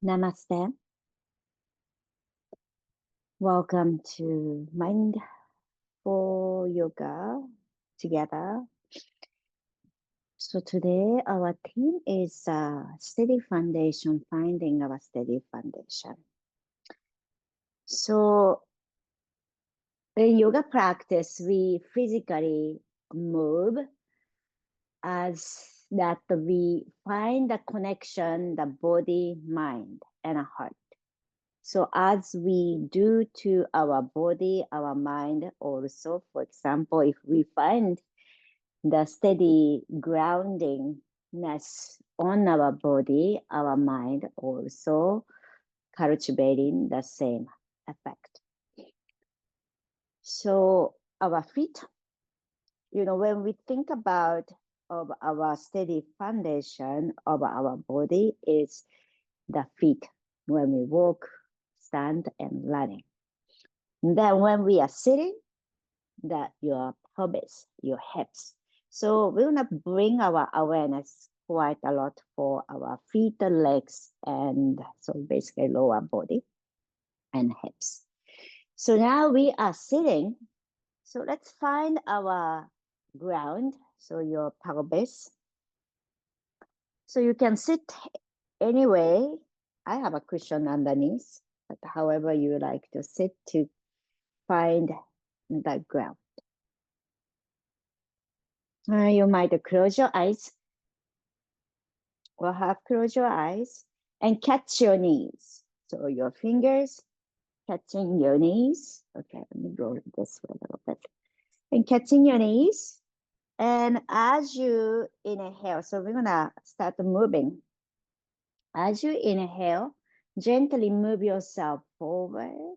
Namaste. Welcome to Mindful Yoga together. So today our theme is steady foundation, finding our steady foundation. So in yoga practice, we physically move as that we find the connection, the body, mind, and heart. So as we do to our body, our mind also, for example, if we find the steady groundingness on our body, our mind also cultivating the same effect. So our feet, when we think about of our steady foundation of our body is the feet when we walk, stand, and running. Then when we are sitting, that your pelvis, your hips. So we're gonna bring our awareness quite a lot for our feet, legs, and so basically lower body and hips. So now we are sitting. So let's find our ground. So your pelvis. So you can sit anyway. I have a cushion underneath, but however you like to sit to find the ground. You might close your eyes or half close your eyes and catch your knees. So your fingers catching your knees. Okay, let me roll it this way a little bit. And catching your knees. And as you inhale, so we're gonna start moving. As you inhale, gently move yourself forward.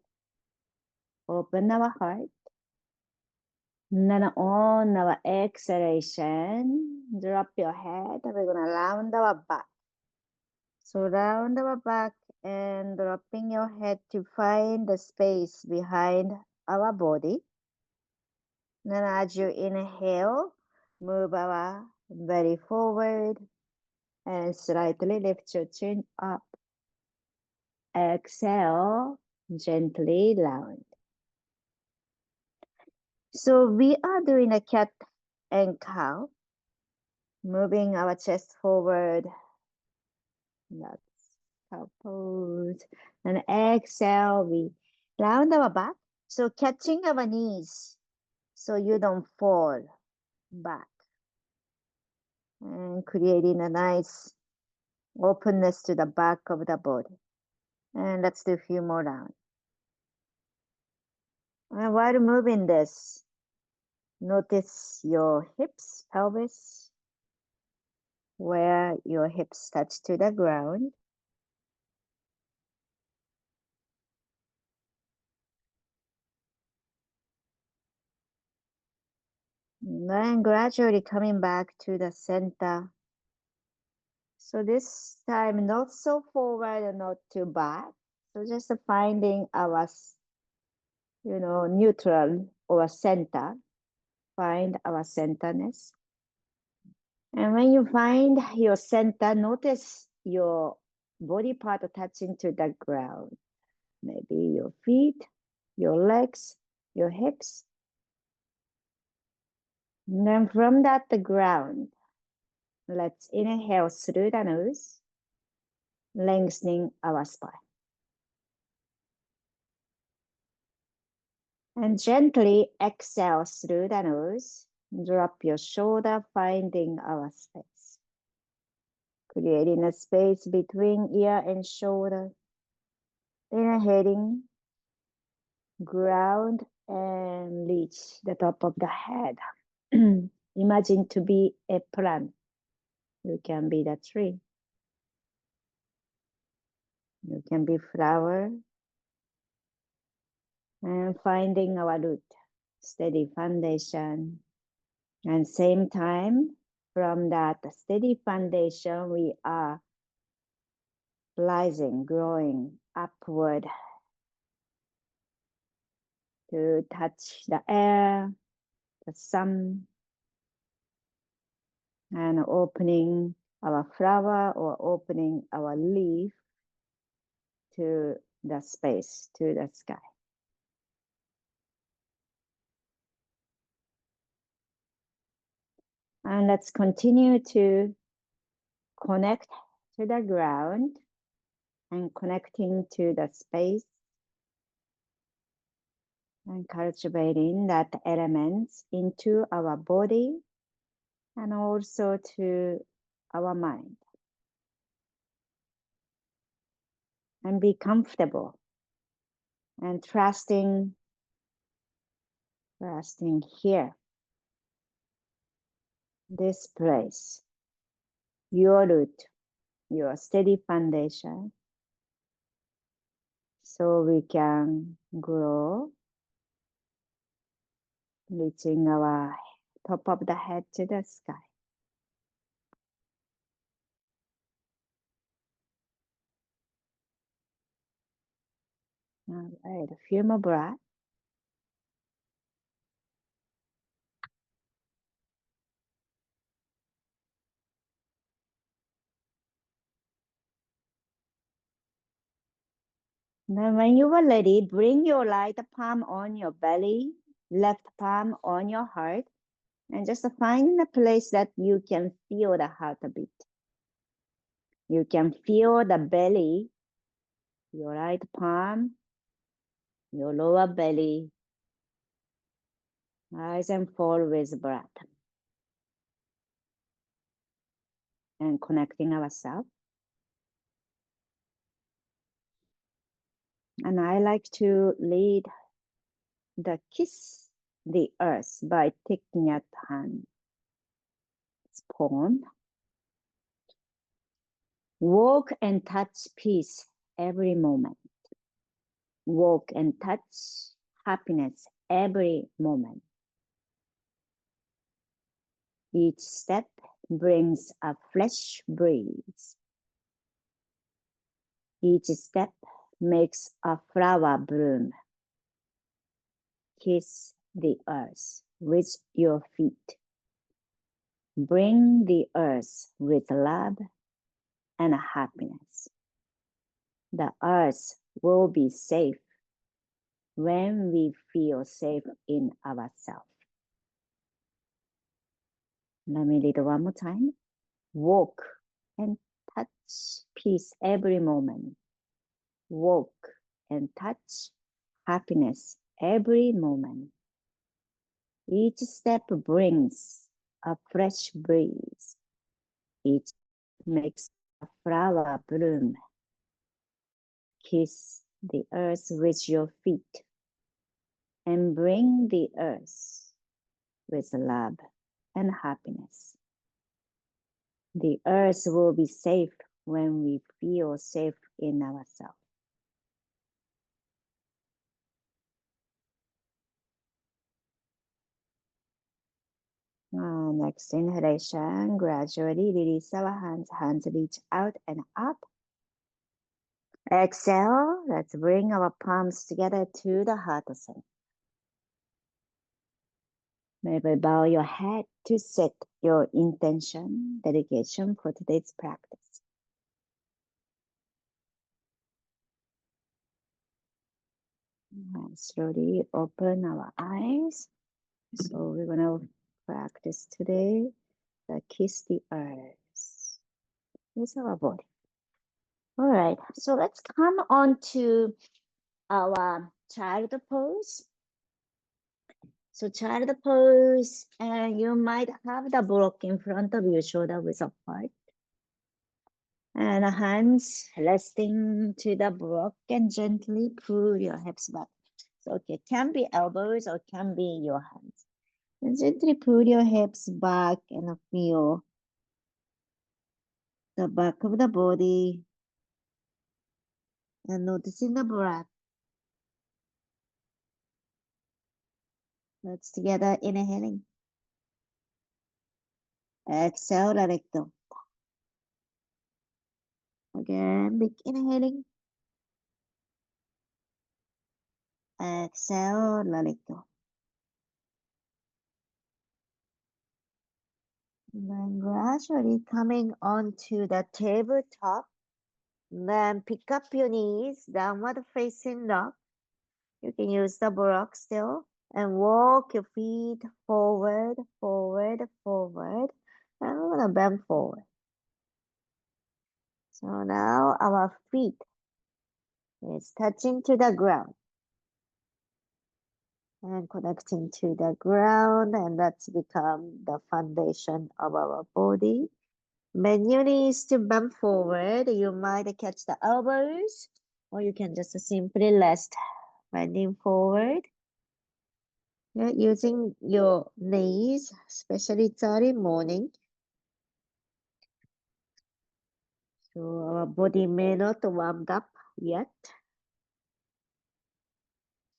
Open our heart. And then on our exhalation, drop your head. We're gonna round our back. So round our back and dropping your head to find the space behind our body. Then as you inhale, move our belly forward and slightly lift your chin up. Exhale, gently round. So we are doing a cat and cow, moving our chest forward. That's cow pose. And exhale, we round our back. So catching our knees so you don't fall back. And creating a nice openness to the back of the body. And let's do a few more rounds. And while moving this, notice your hips, pelvis, where your hips touch to the ground. And then gradually coming back to the center. So this time, not so forward and not too back. So just finding our, neutral or center. Find our centerness. And when you find your center, notice your body part touching to the ground. Maybe your feet, your legs, your hips. And then from that, the ground. Let's inhale through the nose, lengthening our spine. And gently exhale through the nose. Drop your shoulder, finding our space. Creating a space between ear and shoulder. Inhaling, ground and reach the top of the head. Imagine to be a plant. You can be the tree. You can be flower. And finding our root, steady foundation. And same time, from that steady foundation, we are rising, growing upward to touch the air, the sun, and opening our flower or opening our leaf to the space, to the sky. And let's continue to connect to the ground and connecting to the space and cultivating that elements into our body and also to our mind. And be comfortable and trusting here, this place, your root, your steady foundation, so we can grow, reaching our top of the head to the sky. All right, a few more breaths. Then when you are ready, bring your right palm on your belly, left palm on your heart, and just find a place that you can feel the heartbeat. You can feel the belly, your right palm, your lower belly, rise and fall with breath. And connecting ourselves. And I like to lead the kiss the earth by taking a hand. It's poem. Walk and touch peace every moment. Walk and touch happiness every moment. Each step brings a fresh breeze. Each step makes a flower bloom. Kiss the earth with your feet. Bring the earth with love and happiness. The earth will be safe when we feel safe in ourselves. Let me read it one more time. Walk and touch peace every moment. Walk and touch happiness every moment. Each step brings a fresh breeze. Each makes a flower bloom. Kiss the earth with your feet and bring the earth with love and happiness. The earth will be safe when we feel safe in ourselves. Next inhalation, gradually release our hands. Hands reach out and up. Exhale, let's bring our palms together to the heart center. Maybe bow your head to set your intention, dedication for today's practice. And slowly open our eyes. So we're gonna practice today the kiss the earth with our body. All right, so let's come on to our child pose. So child pose, you might have the block in front of your shoulder width apart. And hands resting to the block and gently pull your hips back. So okay, can be elbows or can be your hands. And gently pull your hips back and feel the back of the body and noticing the breath. Let's together inhaling. Exhale, let it go. Again, big inhaling. Exhale, let it go. And then gradually coming onto the tabletop. Then pick up your knees, downward facing dog. You can use the block still and walk your feet forward, forward, forward. And we're gonna bend forward. So now our feet is touching to the ground and connecting to the ground, and that's become the foundation of our body. Bend your knees to bend forward. You might catch the elbows, or you can just simply rest, bending forward. Yeah, using your knees, especially it's early morning. So our body may not warmed up yet.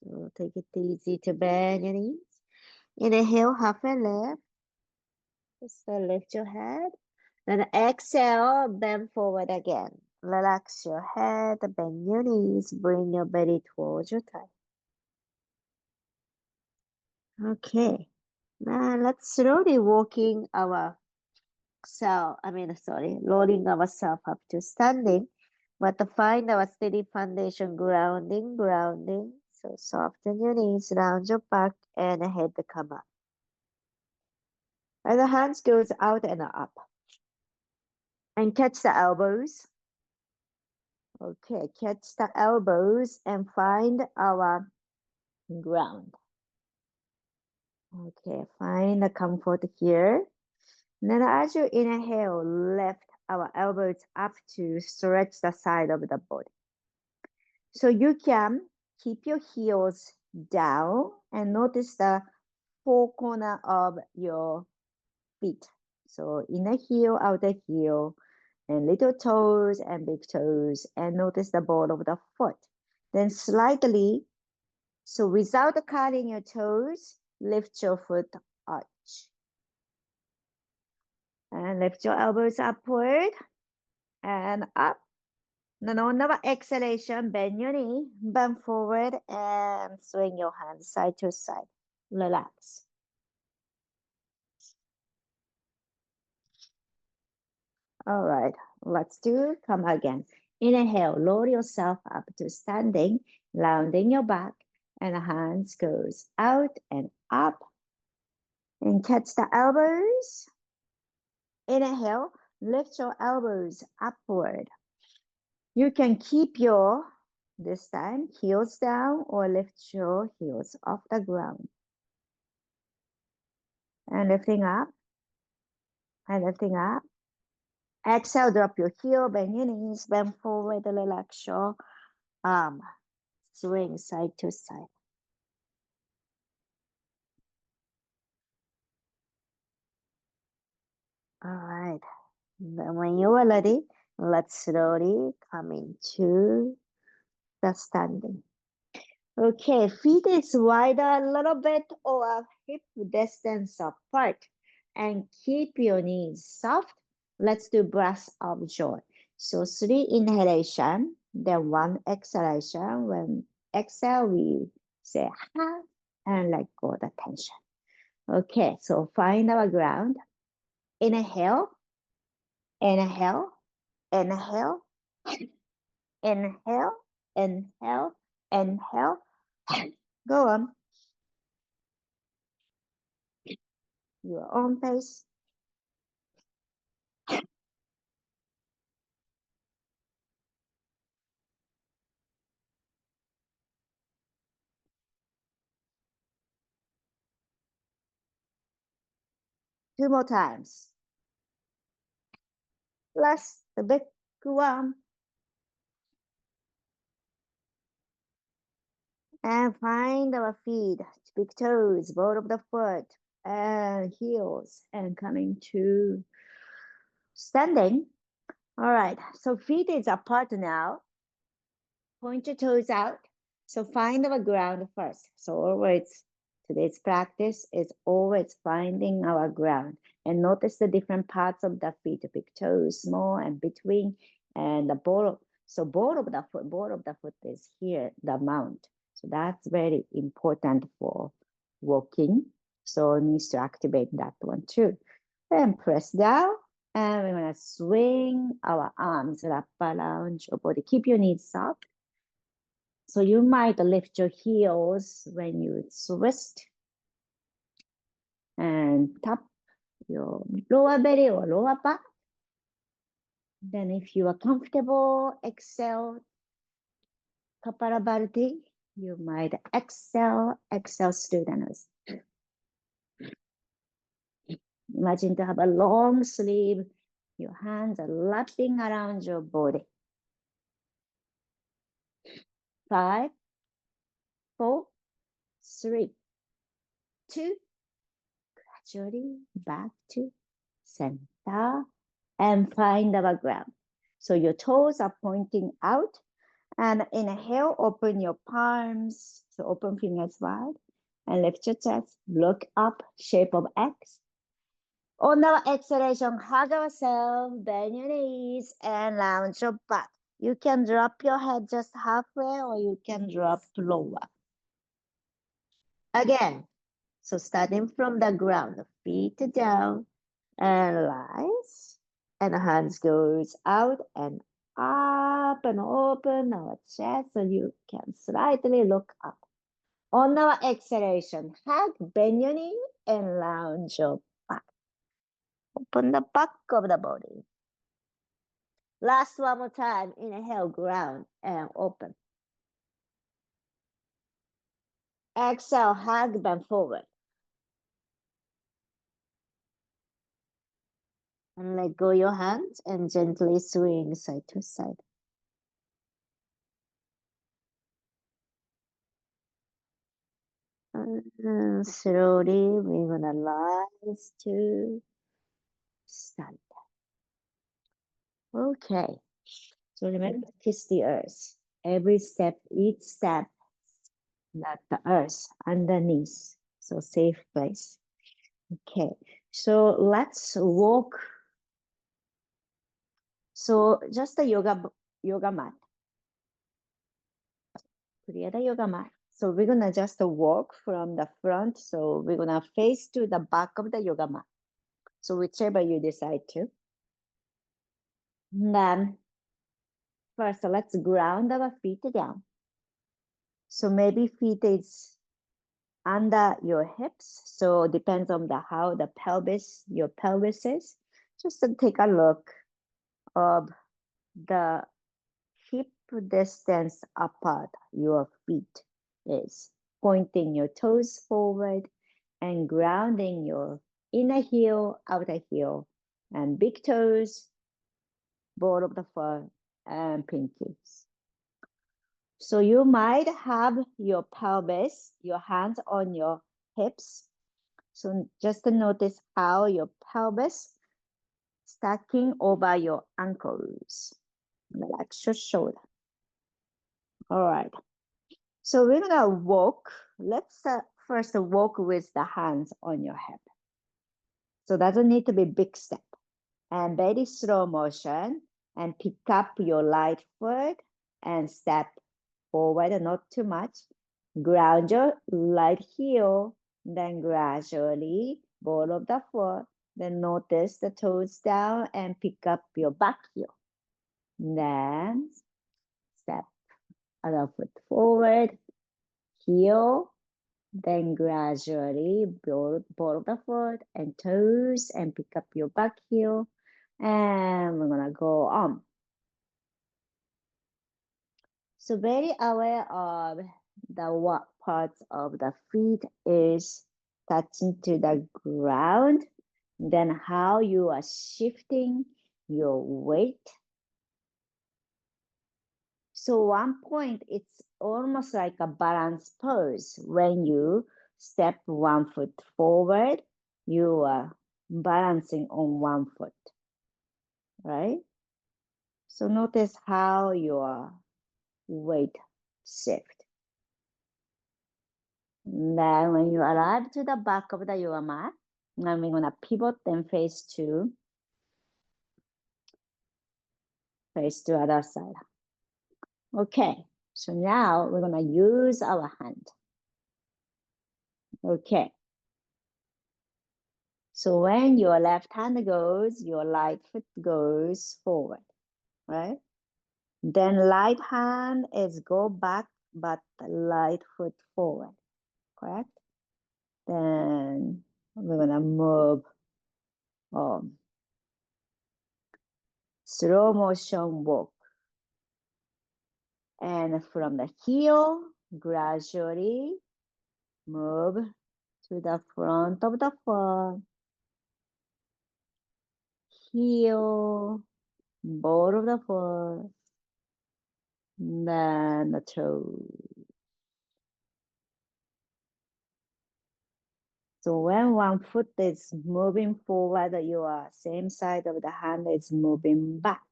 So take it easy to bend your knees. Inhale, halfway lift. Just lift your head. Then exhale, bend forward again. Relax your head, bend your knees, bring your belly towards your thigh. Okay. Now let's slowly walking our rolling ourselves up to standing, but to find our steady foundation, grounding, grounding. So soften your knees, round your back, and head to come up. And the hands goes out and up. And catch the elbows. Okay, catch the elbows and find our ground. Okay, find the comfort here. And then as you inhale, lift our elbows up to stretch the side of the body. So you can keep your heels down and notice the four corner of your feet. So inner heel, outer heel, and little toes and big toes, and notice the ball of the foot. Then slightly, so without curling your toes, lift your foot arch. And lift your elbows upward and up. Then on our exhalation, bend your knee, bend forward, and swing your hands side to side. Relax. All right, let's do it. Come again. Inhale, lower yourself up to standing, rounding your back, and the hands goes out and up. And catch the elbows. Inhale, lift your elbows upward. You can keep your, this time, heels down or lift your heels off the ground. And lifting up, and lifting up. Exhale, drop your heel, bend your knees, bend forward, relax your arm. Swing side to side. All right. Then when you are ready, let's slowly come into the standing. Okay, feet is wider a little bit or hip distance apart. And keep your knees soft. Let's do breath of joy. So 3 inhalation, then 1 exhalation. When exhale, we say ha and let go the tension. Okay, so find our ground. Inhale, inhale, inhale, inhale, inhale, inhale. Go on. Your own pace. Two more times. Last, the big one. And find our feet, big toes, ball of the foot, and heels, and coming to standing. All right, so feet is apart now. Point your toes out. So find our ground first. So always, today's practice is always finding our ground. And notice the different parts of the feet, the big toes, small and between, and the ball. So ball of the foot is here, the mount. So that's very important for walking. So it needs to activate that one too. Then press down And we're gonna swing our arms, wrap around your body. Keep your knees soft. So you might lift your heels when you twist and tap your lower belly or lower back. Then if you are comfortable, exhale, Kapalabhati. You might exhale through the nose. Imagine to have a long sleeve. Your hands are lapping around your body. 5, 4, 3, 2, gradually back to center and find our ground. So your toes are pointing out, and inhale, open your palms, so open fingers wide and lift your chest, look up, shape of X. On our exhalation, hug ourselves, bend your knees, and lounge your back. You can drop your head just halfway, or you can drop lower. Again, so starting from the ground, feet down, and rise, and hands goes out and up and open our chest, so you can slightly look up. On our exhalation, hug, bend your knee, and lounge your back. Open the back of the body. Last one more time. Inhale, ground and open. Exhale, hug, bend forward. And let go your hands and gently swing side to side. And slowly we're gonna rise to stand. Okay. So remember, kiss the earth. Every step, each step, that the earth underneath. So safe place. Okay. So let's walk. So just a yoga mat. Create a yoga mat. So we're gonna just walk from the front. So we're gonna face to the back of the yoga mat. So whichever you decide to. And then first, let's ground our feet down. So maybe feet is under your hips. So depends on how the pelvis, your pelvis is. Just to take a look of the hip distance apart your feet is. Pointing your toes forward and grounding your inner heel, outer heel, and big toes, ball of the foot, and pinkies. So you might have your pelvis, your hands on your hips. So just to notice how your pelvis stacking over your ankles. Relax your shoulder. All right. So we're gonna walk. Let's first walk with the hands on your hip. So doesn't need to be big step. And very slow motion. And pick up your right foot and step forward, not too much. Ground your right heel. Then gradually ball of the foot. Then notice the toes down and pick up your back heel. Then step other foot forward, heel, then gradually ball of the foot and toes and pick up your back heel. And we're gonna go on. So very aware of the what parts of the feet is touching to the ground, then how you are shifting your weight. So one point, it's almost like a balance pose. When you step one foot forward, you are balancing on one foot, right? So notice how your weight shift. And then when you arrive to the back of the yoga mat, then we're gonna pivot and face to other side. Okay, so now we're gonna use our hand. Okay. So when your left hand goes, your right foot goes forward, right? Then right hand is go back, but right foot forward, correct? Then we're gonna move slow motion walk. And from the heel, gradually move to the front of the foot, heel, ball of the foot, then the toe. So when one foot is moving forward, your same side of the hand is moving back.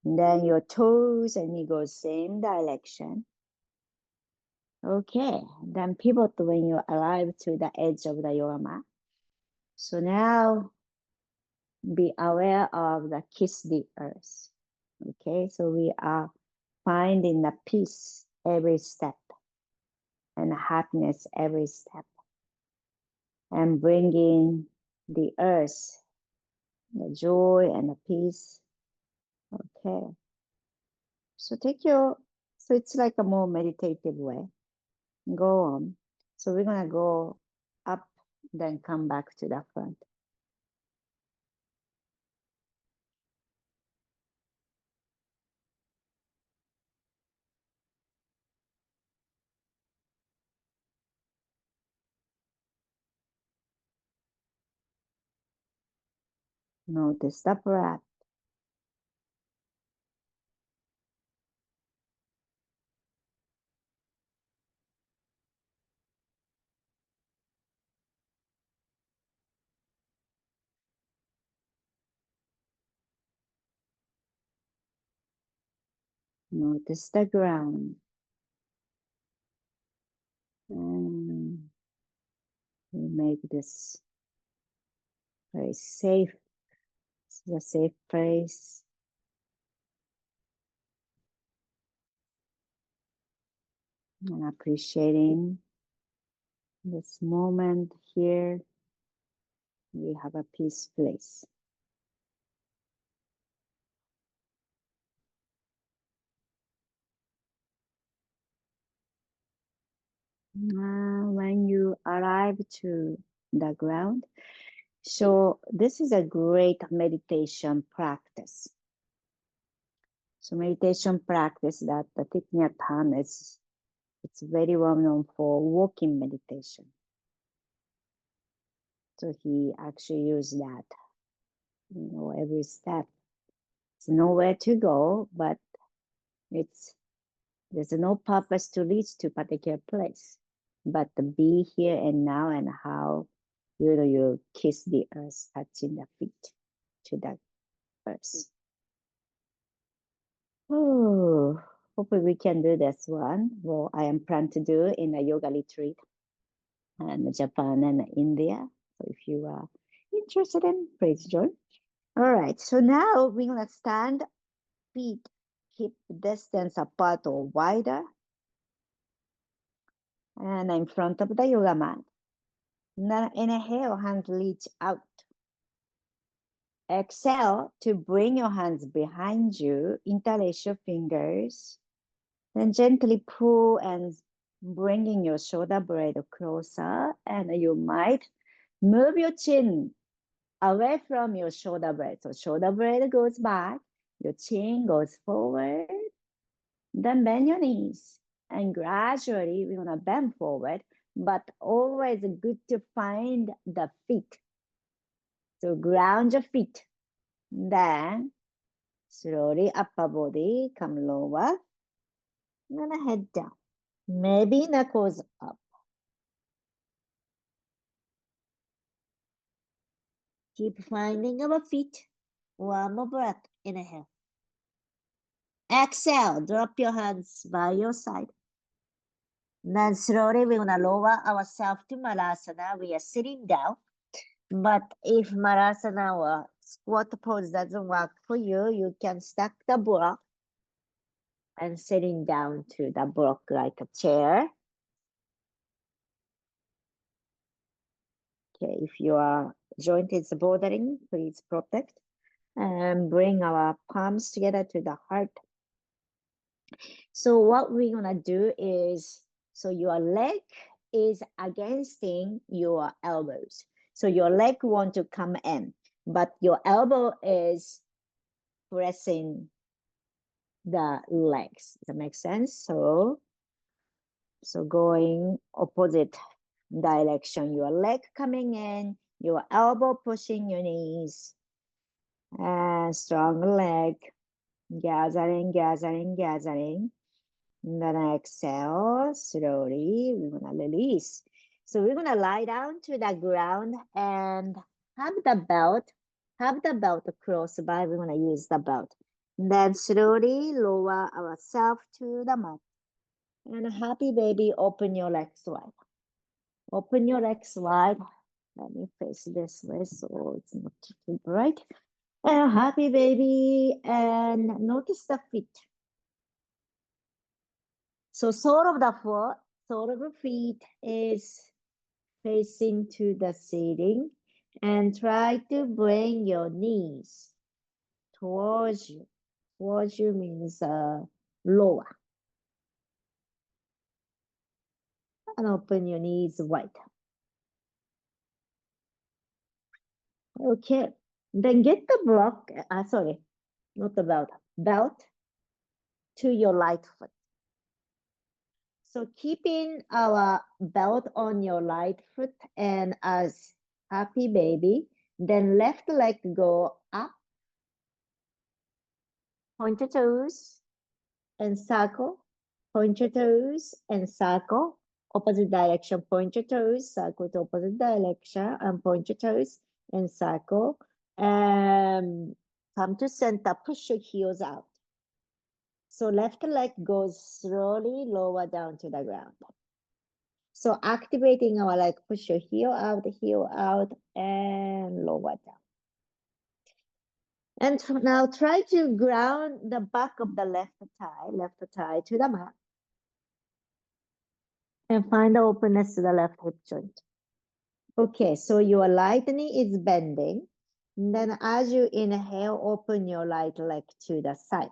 And then your toes and you go same direction. Okay, then pivot when you arrive to the edge of the yoga mat. So now be aware of the kiss the earth. Okay, so we are finding the peace every step and happiness every step and bringing the earth, the joy and the peace. Okay, so so it's like a more meditative way. Go on. So we're gonna go up, then come back to the front. Notice the breath. Notice the ground. And we make this very safe. This is a safe place. And appreciating this moment here. We have a peace place. When you arrive to the ground, so this is a great meditation practice. So meditation practice that the Thich Nhat Hanh it's very well known for walking meditation. So he actually used that, every step. It's nowhere to go, but there's no purpose to reach to a particular place, but to be here and now and how you kiss the earth, touching the feet to the earth. Oh, hopefully we can do this one. Well, I am planning to do in a yoga retreat in Japan and India. So if you are interested in, please join. All right, so now we're gonna stand feet hip distance apart or wider. And in front of the yoga mat. Now inhale, hands reach out. Exhale to bring your hands behind you, interlace your fingers. Then gently pull and bringing your shoulder blade closer. And you might move your chin away from your shoulder blade. So shoulder blade goes back, your chin goes forward. Then bend your knees. And gradually we're gonna bend forward, but always good to find the feet. So ground your feet. Then slowly upper body, come lower. And head down. Maybe knuckles up. Keep finding our feet. One more breath. Inhale. Exhale. Drop your hands by your side. Then slowly we're gonna lower ourselves to Malasana. We are sitting down. But if Malasana or squat pose doesn't work for you, you can stack the block and sitting down to the block like a chair. Okay, if your joint is bothering, please protect. And bring our palms together to the heart. So what we're gonna do is, so your leg is against your elbows. So your leg want to come in, but your elbow is pressing the legs. Does that make sense? So going opposite direction, your leg coming in, your elbow pushing your knees, and strong leg, gathering, gathering, gathering. And then exhale, slowly, we're gonna release. So we're gonna lie down to the ground and have the belt close by. We're gonna use the belt. And then slowly lower ourselves to the mat. And happy baby, open your legs wide. Open your legs wide. Let me face this way so it's not too bright. And happy baby, and notice the feet. So sole of the feet is facing to the ceiling, and try to bring your knees towards you. Towards you means lower. And open your knees wide. Okay. Then get the block, sorry, not the belt to your right foot. So keeping our belt on your right foot and as happy baby, then left leg go up, point your toes and circle, point your toes and circle, opposite direction, point your toes, circle to opposite direction and point your toes and circle, and come to center, push your heels out. So left leg goes slowly lower down to the ground. So activating our leg, push your heel out, and lower down. And now try to ground the back of the left thigh to the mat. And find the openness to the left hip joint. Okay, so your right knee is bending. And then as you inhale, open your right leg to the side.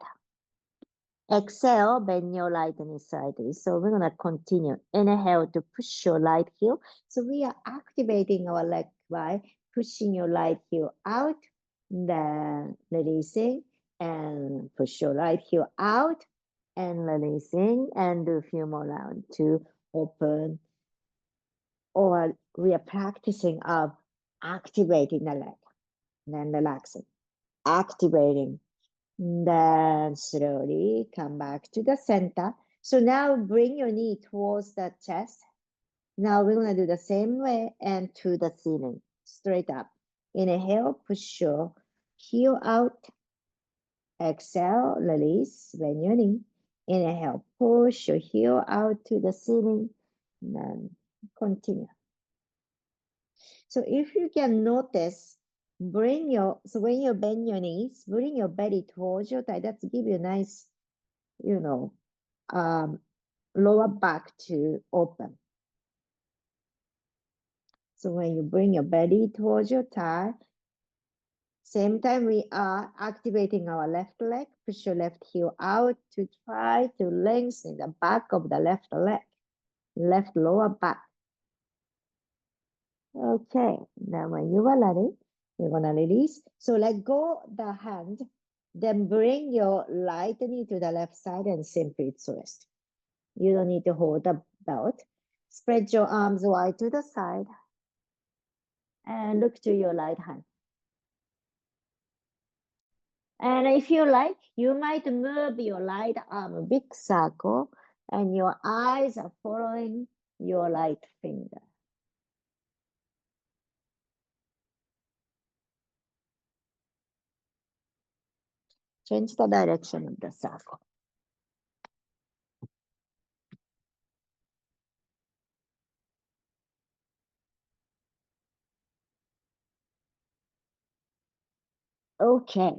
Exhale, bend your right knee sideways. So we're gonna continue. Inhale to push your right heel. So we are activating our leg by pushing your right heel out, then releasing, and push your right heel out and releasing, and do a few more rounds to open. Or we are practicing of activating the leg, then relaxing, activating. Then slowly come back to the center. So now bring your knee towards the chest. Now we're going to do the same way and to the ceiling, straight up. Inhale, push your heel out. Exhale, release, bend your knee. Inhale, push your heel out to the ceiling. And then continue. So if you can notice, when you bend your knees, bring your belly towards your thigh. That's give you a nice, lower back to open. So when you bring your belly towards your thigh, same time we are activating our left leg. Push your left heel out to try to lengthen the back of the left leg, left lower back. Okay, now when you are ready, you're gonna release. So let go the hand, then bring your right knee to the left side and simply twist. You don't need to hold the belt. Spread your arms wide to the side and look to your right hand. And if you like, you might move your right arm a big circle and your eyes are following your right finger. Change the direction of the circle. Okay,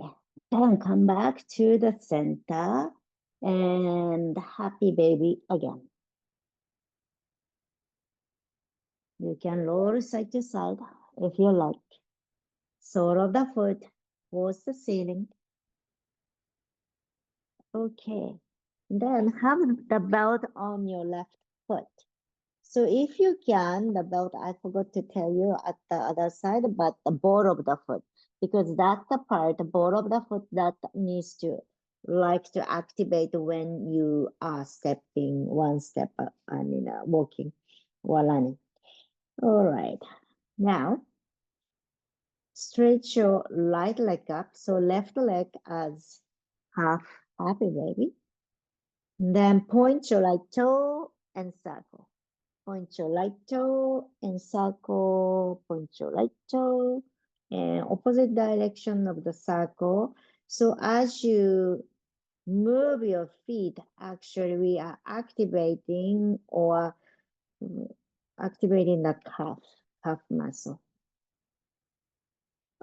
then come back to the center and happy baby again. You can roll side to side. if you like. Sole of the foot towards the ceiling. Okay. Then have the belt on your left foot. So if you can, the belt, I forgot to tell you at the other side, but the ball of the foot, because that's the part, the ball of the foot that needs to activate when you are stepping one step, walking or running. All right. Now, stretch your right leg up. So left leg as half happy baby. Then point your right toe and circle. Point your right toe and circle, point your right toe, and opposite direction of the circle. So as you move your feet, actually we are activating the calf muscle.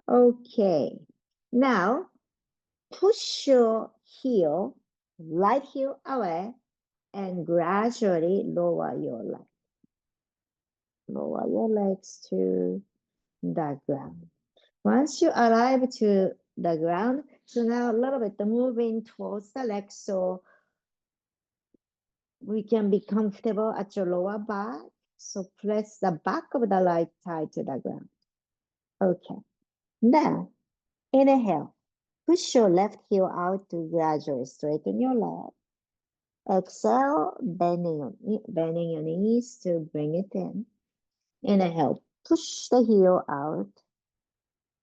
Okay, now push your right heel away and gradually lower your leg. Lower your legs to the ground. Once you arrive to the ground, so now a little bit moving towards the legs so we can be comfortable at your lower back. So press the back of the right thigh to the ground. Okay. Now, inhale. Push your left heel out to gradually straighten your leg. Exhale, bending your knees to bring it in. Inhale, push the heel out.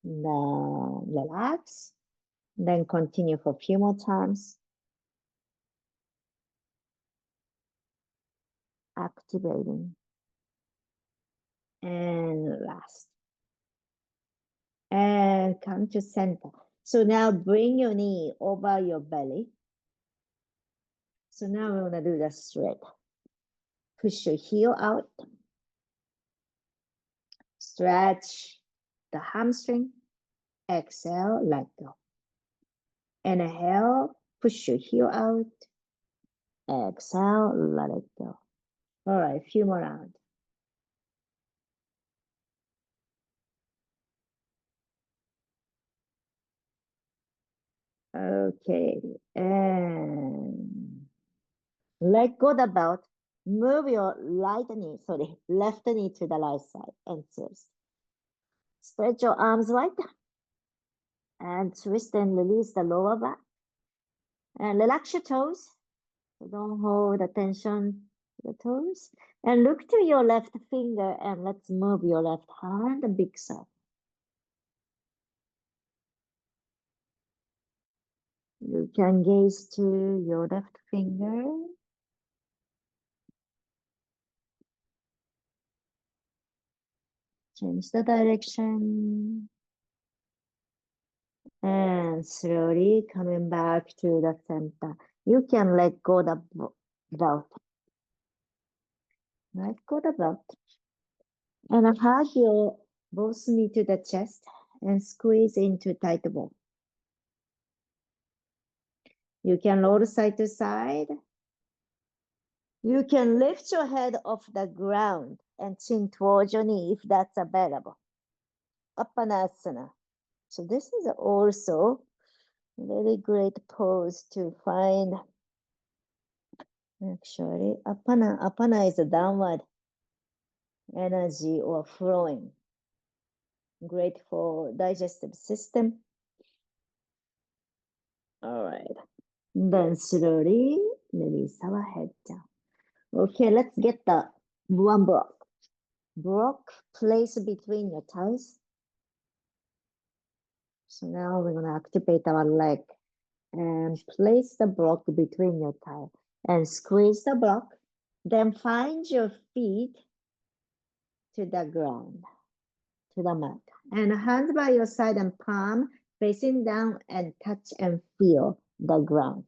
Then relax. Then continue for a few more times. Activating. And last. And come to center. So now bring your knee over your belly. So now we're going to do the straight. Push your heel out. Stretch the hamstring. Exhale, let go. Inhale, push your heel out. Exhale, let it go. All right, a few more rounds. Okay, and let go the belt. Move your left knee to the right side and twist. Spread your arms wide and twist and release the lower back. And relax your toes. So don't hold the tension to the toes. And look to your left finger and let's move your left hand a big circle. You can gaze to your left finger. Change the direction. And slowly coming back to the center. You can let go the belt. Let go the belt. And hug your both knee to the chest and squeeze into tight ball. You can roll side to side. You can lift your head off the ground and chin towards your knee if that's available. Bharatanatyam. So this is also a very great pose to find. Actually, apana is a downward energy or flowing. Great for digestive system. All right. Then slowly release our head down. Okay, let's get the one block. Block place between your thighs. So now we're going to activate our leg and place the block between your thighs and squeeze the block. Then find your feet to the ground, to the mat. And hands by your side and palm facing down and touch and feel the ground.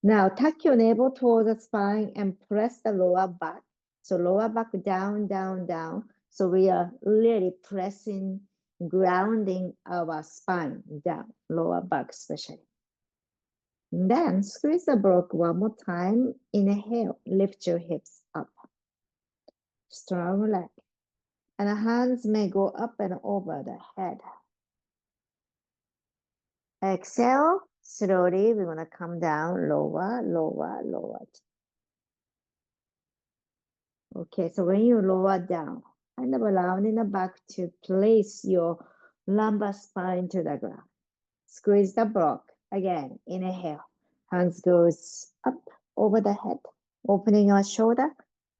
Now tuck your navel towards the spine and press the lower back. So lower back down, down, down. So we are really pressing, grounding our spine down, lower back especially. And then squeeze the block one more time. Inhale, lift your hips up. Strong leg. And the hands may go up and over the head. Exhale, slowly, we're gonna come down, lower, lower, lower. Okay, so when you lower down, kind of allowing the back to place your lumbar spine to the ground. Squeeze the block. Again, inhale. Hands goes up over the head. Opening your shoulder.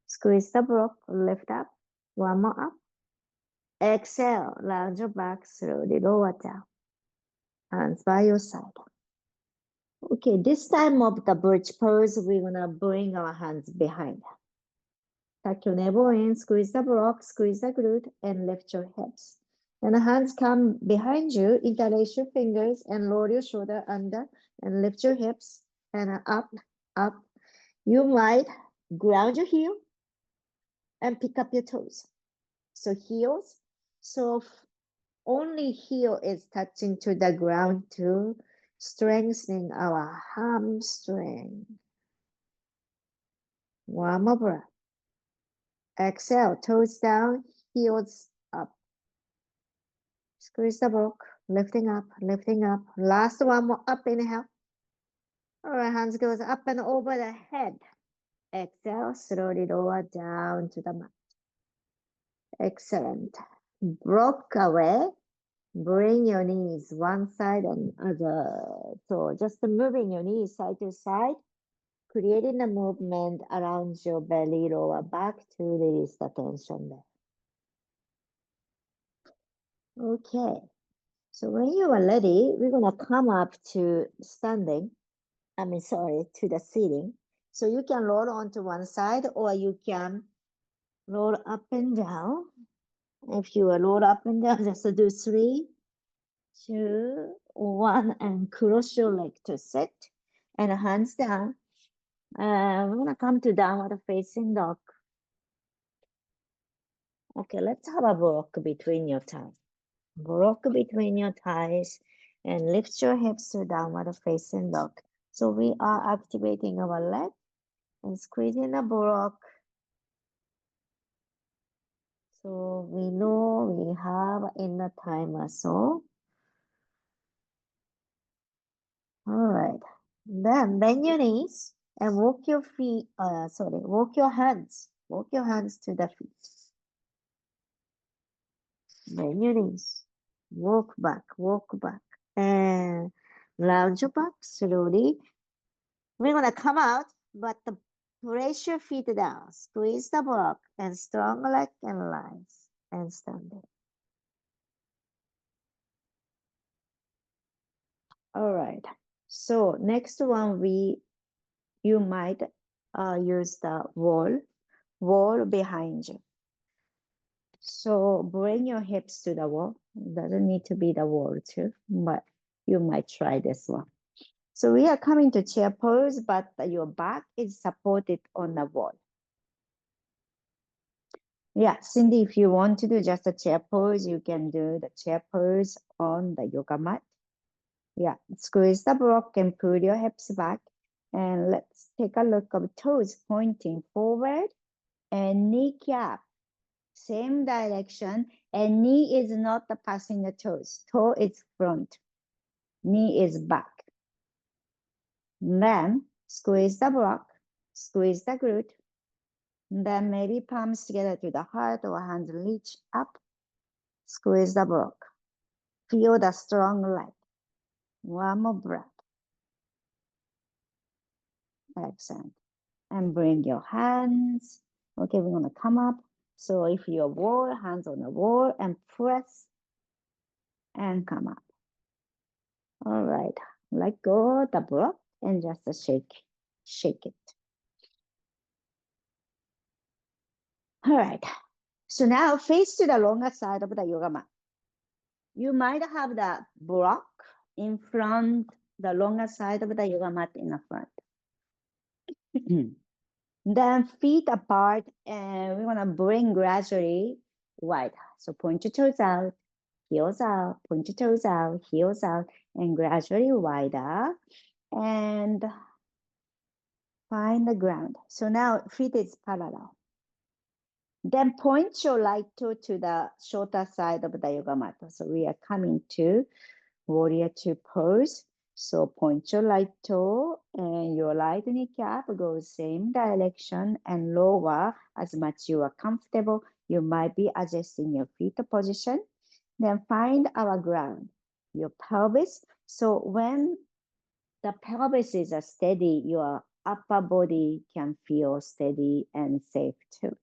Squeeze the block. Lift up. One more up. Exhale. Lounge your back. Slowly lower down. Hands by your side. Okay, this time of the bridge pose, we're gonna bring our hands behind. Tuck your navel in, squeeze the block, squeeze the glute, and lift your hips. And the hands come behind you, interlace your fingers and lower your shoulder under and lift your hips and up, up. You might ground your heel and pick up your toes. So heels, so only heel is touching to the ground to strengthening our hamstring. One more breath. Exhale, toes down, heels up. Squeeze the block, lifting up, lifting up. Last one more up, inhale. All right, hands goes up and over the head. Exhale, slowly lower down to the mat. Excellent. Block away. Bring your knees one side and other. So just moving your knees side to side, creating a movement around your belly, lower back to release the tension there. Okay, so when you are ready, we're gonna come up to standing. To the ceiling. So you can roll onto one side or you can roll up and down. If you roll up and down, just do 3, 2, 1, and cross your leg to sit and hands down. We're gonna come to downward facing dog. Okay, let's have a block between your thighs. Block between your thighs and lift your hips to downward facing dog. So we are activating our leg and squeezing the block. So we know we have inner thigh muscle. All right. Then bend your knees and walk your feet, walk your hands. Walk your hands to the feet. Bend your knees. Walk back, and lounge your back slowly. We're gonna come out, but press your feet down. Squeeze the block and strong leg and lines and standing. All right. So next one, you might use the wall behind you. So bring your hips to the wall. It doesn't need to be the wall too, but you might try this one. So we are coming to chair pose, but your back is supported on the wall. Yeah, Cindy, if you want to do just a chair pose, you can do the chair pose on the yoga mat. Yeah, squeeze the block and pull your hips back. And let's take a look of toes pointing forward and kneecap, same direction. And knee is not passing the toes. Toe is front, knee is back. Then squeeze the block, squeeze the glute. Then maybe palms together to the heart or hands reach up. Squeeze the block. Feel the strong leg. One more breath. Excellent. And bring your hands. Okay, we're gonna come up. So if you're wall, hands on the wall and press and come up. All right, let go the block and just shake it. All right, so now face to the longer side of the yoga mat. You might have the block in front, the longer side of the yoga mat in the front. Then feet apart, and we're gonna bring gradually wide. So point your toes out, heels out, point your toes out, heels out, and gradually wider. And find the ground. So now feet is parallel. Then point your right toe to the shorter side of the yoga mat. So we are coming to warrior two pose. So point your right toe and your right kneecap goes same direction and lower as much you are comfortable. You might be adjusting your feet position. Then find our ground, your pelvis. So when the pelvis is steady, your upper body can feel steady and safe too.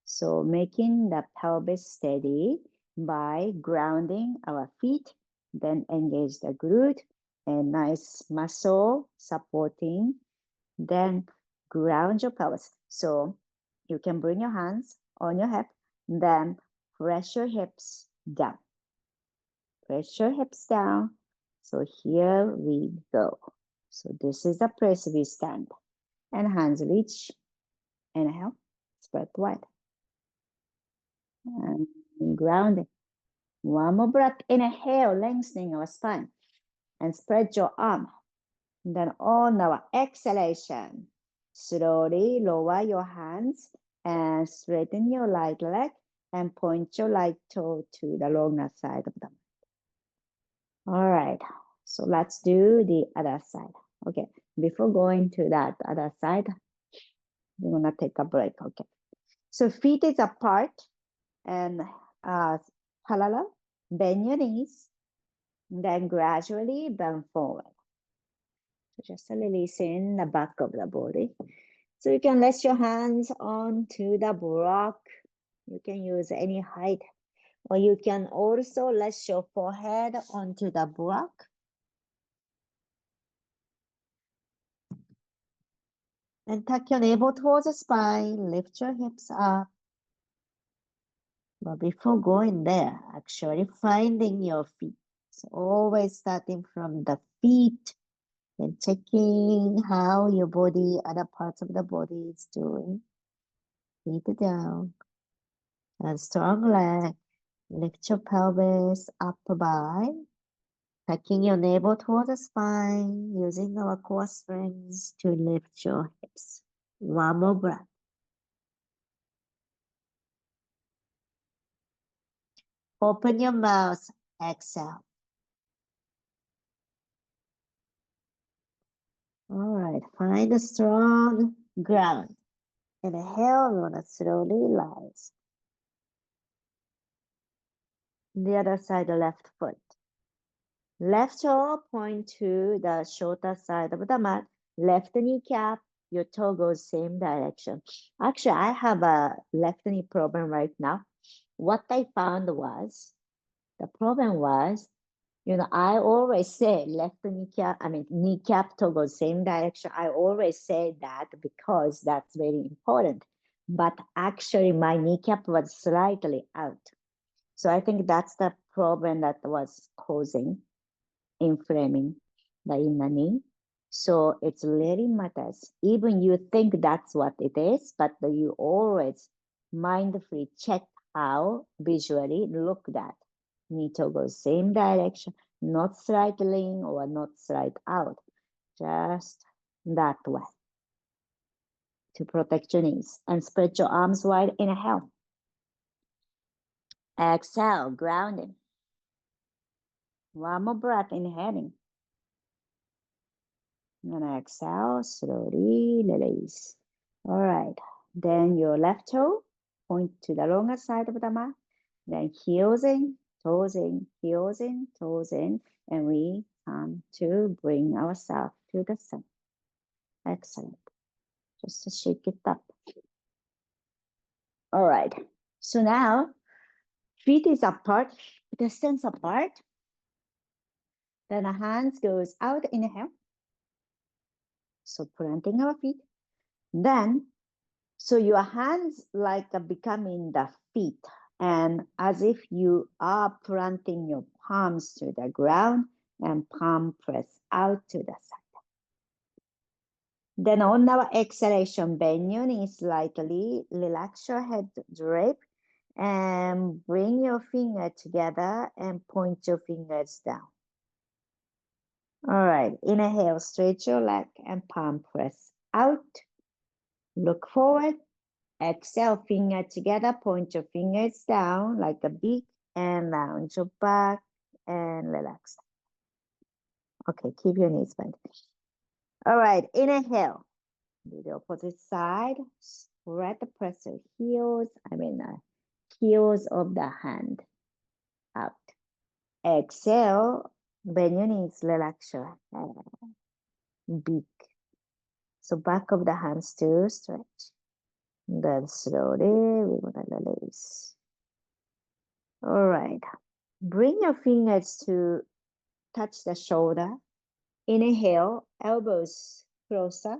So making the pelvis steady by grounding our feet, then engage the glute and nice muscle supporting, then ground your pelvis. So you can bring your hands on your hip, then press your hips down. Press your hips down. So here we go. So this is the press we stand. And hands reach. Inhale, spread wide. And grounding. One more breath. Inhale, lengthening our spine. And spread your arm. And then on our exhalation, slowly lower your hands and straighten your right leg and point your right toe to the longer side of the mat. All right, so let's do the other side. Okay, before going to that other side, we're gonna take a break. Okay, so feet is apart and parallel. Bend your knees, then gradually bend forward. So just releasing the back of the body. So you can rest your hands onto the block. You can use any height, or you can also rest your forehead onto the block. And tuck your navel towards the spine, lift your hips up. But before going there, actually finding your feet. So always starting from the feet and checking how your body, other parts of the body is doing. Feet down. And strong leg. Lift your pelvis up by tucking your navel towards the spine, using our core strength to lift your hips. One more breath. Open your mouth, exhale. All right, find a strong ground. Inhale, we're gonna slowly rise. The other side, the left foot. Left toe point to the shorter side of the mat. Left kneecap, your toe goes same direction. Actually, I have a left knee problem right now. What I found was, the problem was, I always say left kneecap toe goes same direction. I always say that because that's very important. But actually, my kneecap was slightly out. So I think that's the problem that was causing inflaming the inner knee. So it's really matters. Even you think that's what it is, but you always mindfully check how visually look that. Knee toe goes same direction, not slightly in or not slight out. Just that way to protect your knees. And spread your arms wide. Inhale. Exhale, grounding. One more breath, inhaling. And exhale, slowly release. All right. Then your left toe, point to the longer side of the mat. Then heels in, toes in, heels in, toes in. And we come to bring ourselves to the center. Excellent. Just to shake it up. All right. So now, feet is apart, distance apart. Then the hands goes out, inhale. So planting our feet. Then, so your hands like becoming the feet, and as if you are planting your palms to the ground and palm press out to the side. Then on our exhalation, bend your knees slightly, relax your head drape, and bring your finger together and point your fingers down. All right, inhale, stretch your leg and palm press out. Look forward Exhale, finger together, point your fingers down like a beak and lounge your back and relax. Okay, keep your knees bent. All right, inhale. Do the opposite side. Spread the pressure heels, heels of the hand out. Exhale, bend your knees, relax your head. Beak. So back of the hands to stretch. Then slowly we're gonna release. All right. Bring your fingers to touch the shoulder. Inhale, elbows closer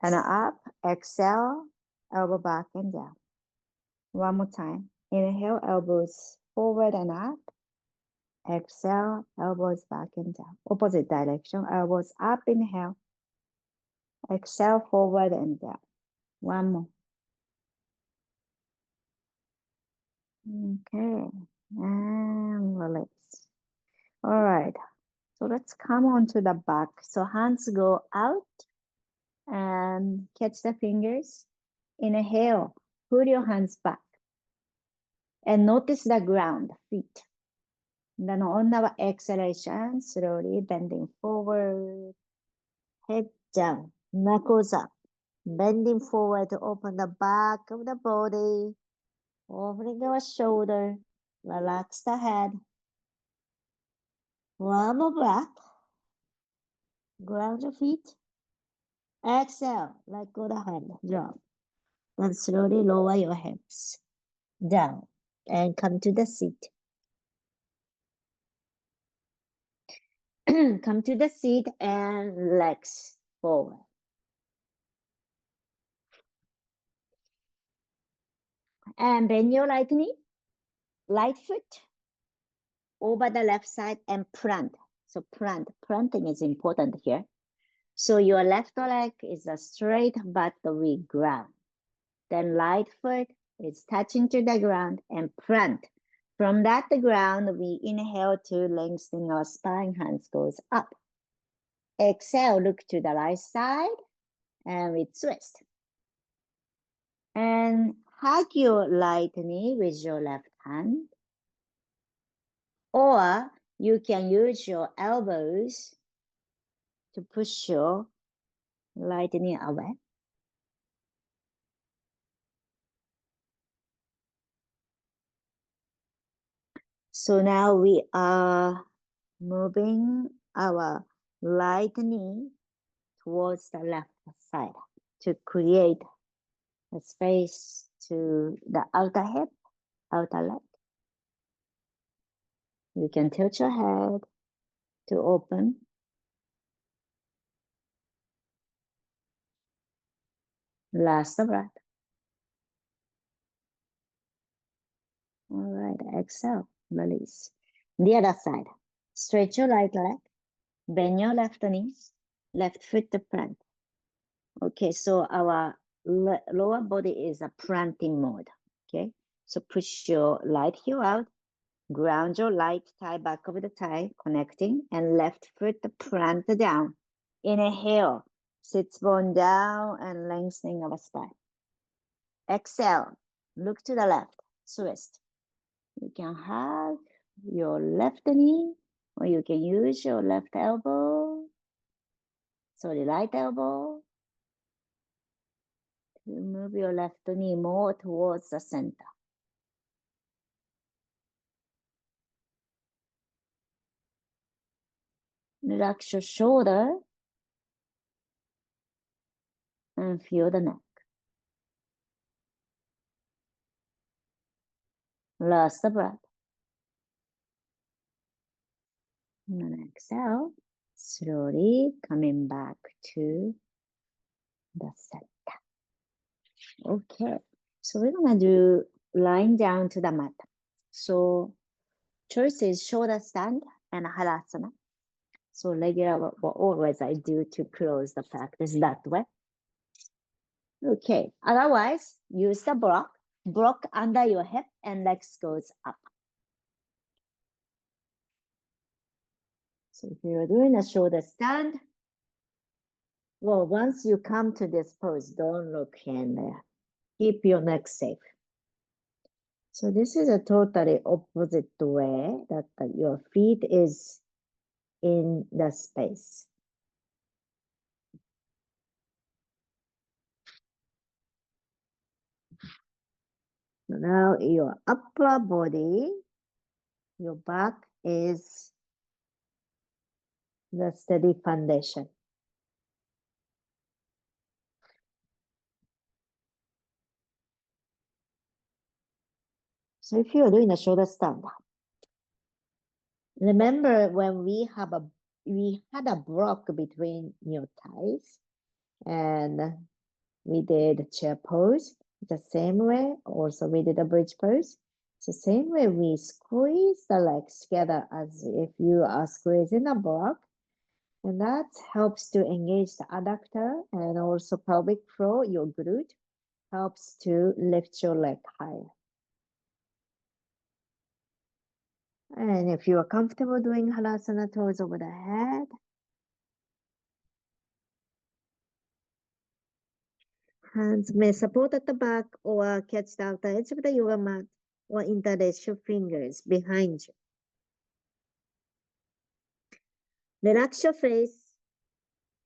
and up. Exhale, elbow back and down. One more time. Inhale, elbows forward and up. Exhale, elbows back and down. Opposite direction, elbows up. Inhale. Exhale, forward and down. One more. Okay. And release. All right. So let's come on to the back. So hands go out and catch the fingers. Inhale, put your hands back and notice the ground, feet. Then on our exhalation, slowly bending forward, head down, knuckles up, bending forward to open the back of the body, opening our shoulder, relax the head. One more breath. Ground your feet. Exhale, let go the hand, drop. Then slowly lower your hips down and come to the seat. Come to the seat and legs forward. And bend your right knee, right foot over the left side and plant. So planting is important here. So your left leg is a straight but we ground. Then right foot is touching to the ground and plant. From that the ground, we inhale to lengthen our spine, hands goes up. Exhale, look to the right side and we twist. And hug your right knee with your left hand. Or you can use your elbows to push your right knee away. So now we are moving our right knee towards the left side to create a space to the outer hip, outer leg. You can tilt your head to open. Last breath. All right, exhale, release. The other side. Stretch your right leg, bend your left knee, left foot to plant. Okay, so our lower body is a planting mode. Okay, so push your right heel out, ground your right thigh back of the thigh, connecting, and left foot to plant down. Inhale, sits bone down and lengthening our spine. Exhale, look to the left, twist. You can hug your left knee, or you can use your left elbow, sorry, right elbow, to move your left knee more towards the center. Relax your shoulder and feel the neck. Last breath. And then exhale, slowly coming back to the center. Okay, so we're gonna do lying down to the mat. So choice is shoulder stand and halasana. So regular what always I do to close the practice that way. Okay, otherwise use the block under your hip and legs goes up. So if you're doing a shoulder stand, well, once you come to this pose, don't look in there. Keep your neck safe. So this is a totally opposite way that your feet is in the space. So now your upper body, your back is the steady foundation. So if you're doing a shoulder stand, remember when we had a block between your thighs and we did chair pose the same way. Also, we did a bridge pose. It's the same way we squeeze the legs together as if you are squeezing a block. And that helps to engage the adductor and also pelvic floor, your glute, helps to lift your leg higher. And if you are comfortable doing halasana, toes over the head, hands may support at the back or catch the outer edge of the yoga mat or interlace your fingers behind you. Relax your face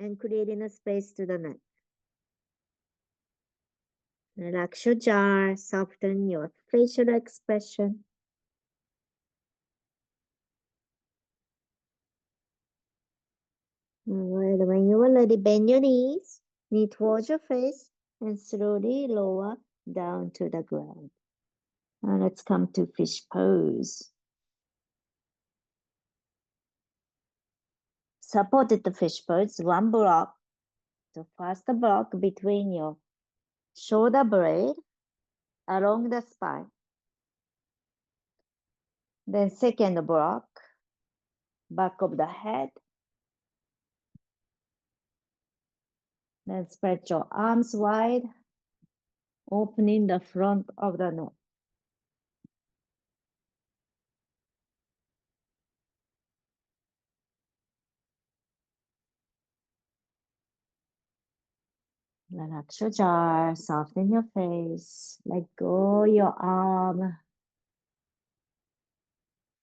and creating a space to the neck. Relax your jaw, soften your facial expression. All right, when you are ready, bend your knees, knee towards your face, and slowly lower down to the ground. Now let's come to fish pose. Supported the fish pose, one block. So first block between your shoulder blade along the spine. Then second block, back of the head. Then spread your arms wide, opening the front of the neck. Relax your jaw, soften your face, let go your arm.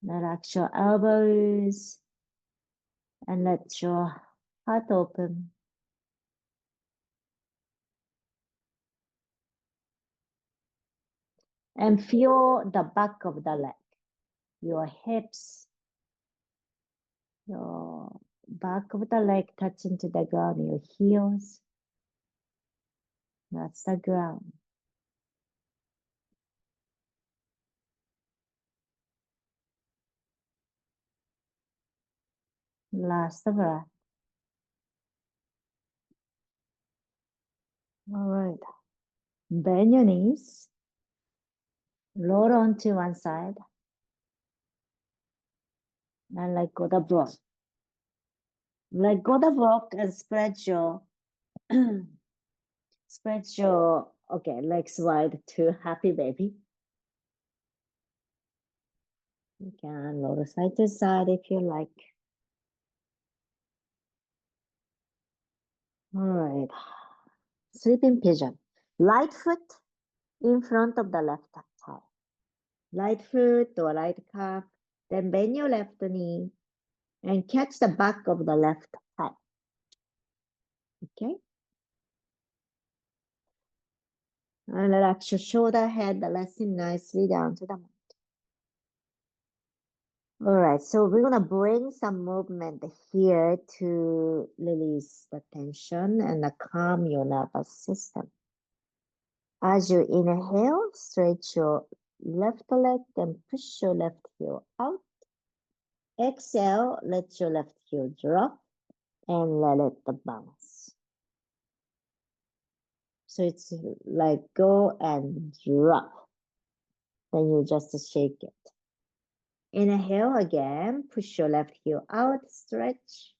Relax your elbows and let your heart open. And feel the back of the leg, your hips, your back of the leg touching to the ground, your heels. That's the ground. Last breath. All right. Bend your knees. Roll onto one side. And let go the block. Let go the block and spread your legs wide to happy baby. You can roll side to side if you like. All right. Sleeping pigeon. Right foot in front of the left thigh. Right foot or right calf. Then bend your left knee and catch the back of the left thigh. Okay. And relax your shoulder, head, resting nicely down to the mat. All right, so we're gonna bring some movement here to release the tension and calm your nervous system. As you inhale, stretch your left leg, then push your left heel out. Exhale, let your left heel drop and let it bounce. So it's like go and drop. Then you just shake it. Inhale again, push your left heel out, stretch.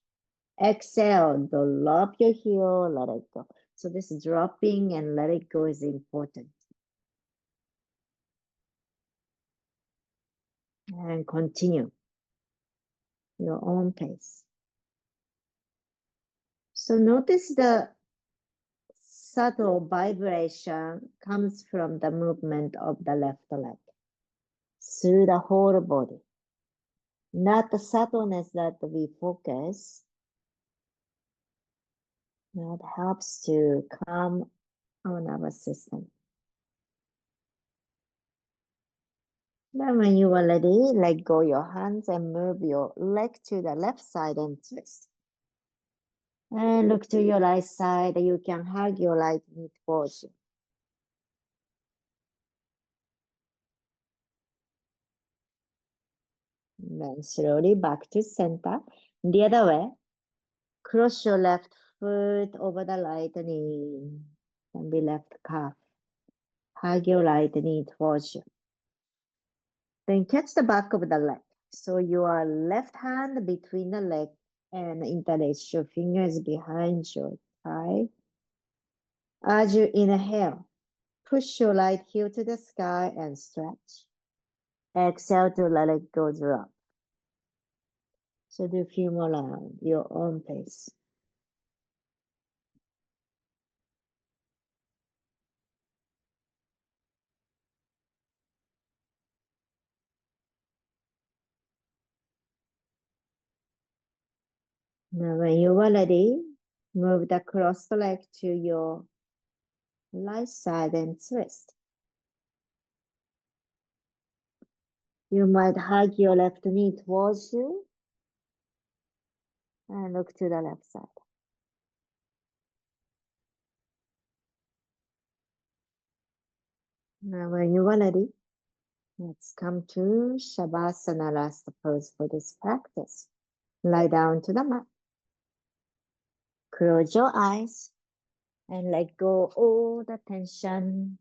Exhale, drop your heel, let it go. So this dropping and let it go is important. And continue your own pace. So notice the subtle vibration comes from the movement of the left leg through the whole body. Not the subtleness that we focus. That helps to calm our nervous system. Then when you are ready, let go your hands and move your leg to the left side and twist. And look to your right side. You can hug your right knee towards you. Then slowly back to center. The other way. Cross your left foot over the right knee. And be left calf. Hug your right knee towards you. Then catch the back of the leg. So your left hand between the leg and interlace your fingers behind your thigh. As you inhale, push your right heel to the sky and stretch. Exhale to let it go drop. So do a few more rounds, your own pace. Now when you are ready, move the crossed leg to your right side and twist. You might hug your left knee towards you and look to the left side. Now when you are ready, let's come to Shavasana, last pose for this practice. Lie down to the mat. Close your eyes and let go all the tension.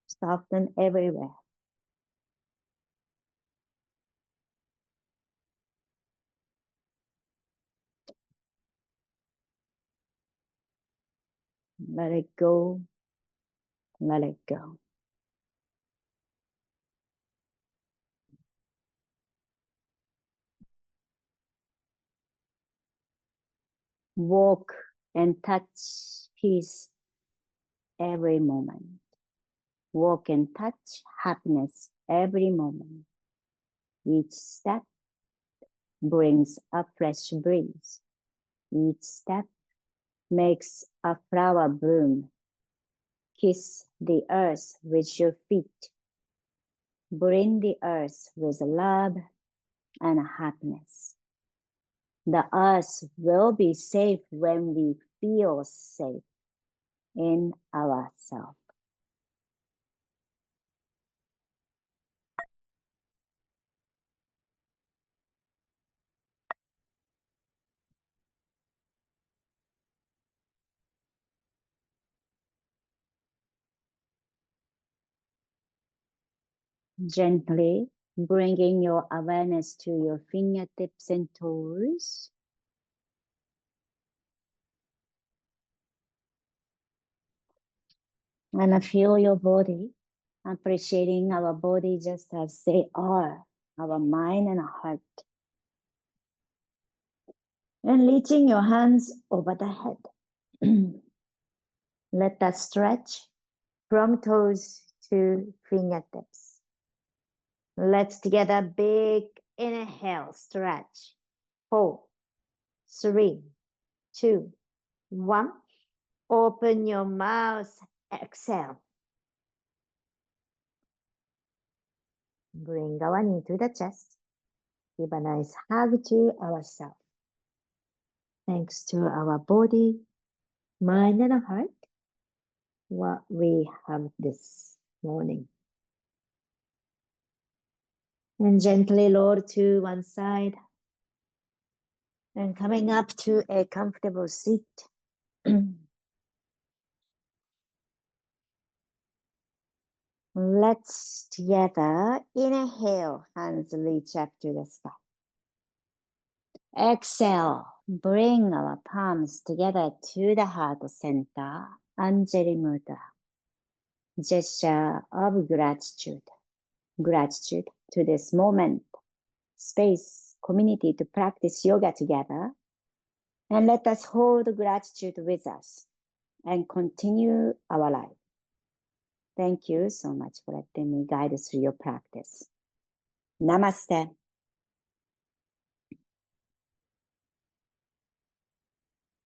Soften everywhere. Let it go. Let it go. Walk and touch peace every moment. Walk and touch happiness every moment. Each step brings a fresh breeze. Each step makes a flower bloom. Kiss the earth with your feet. Bring the earth with love and happiness. The earth will be safe when we feel safe in ourselves. Gently bringing your awareness to your fingertips and toes. And feel your body, appreciating our body just as they are, our mind and our heart. And reaching your hands over the head. Let that stretch from toes to fingertips. Let's together big inhale, stretch. 4, 3, 2, 1. Open your mouth, exhale. Bring our knee to the chest. Give a nice hug to ourselves. Thanks to our body, mind, and heart, what we have this morning. And gently lower to one side. And coming up to a comfortable seat. Let's together inhale, hands reach up to the sky. Exhale, bring our palms together to the heart center, Anjali Mudra. Gesture of gratitude. Gratitude to this moment, space, community to practice yoga together. And let us hold gratitude with us and continue our life. Thank you so much for letting me guide us through your practice. Namaste.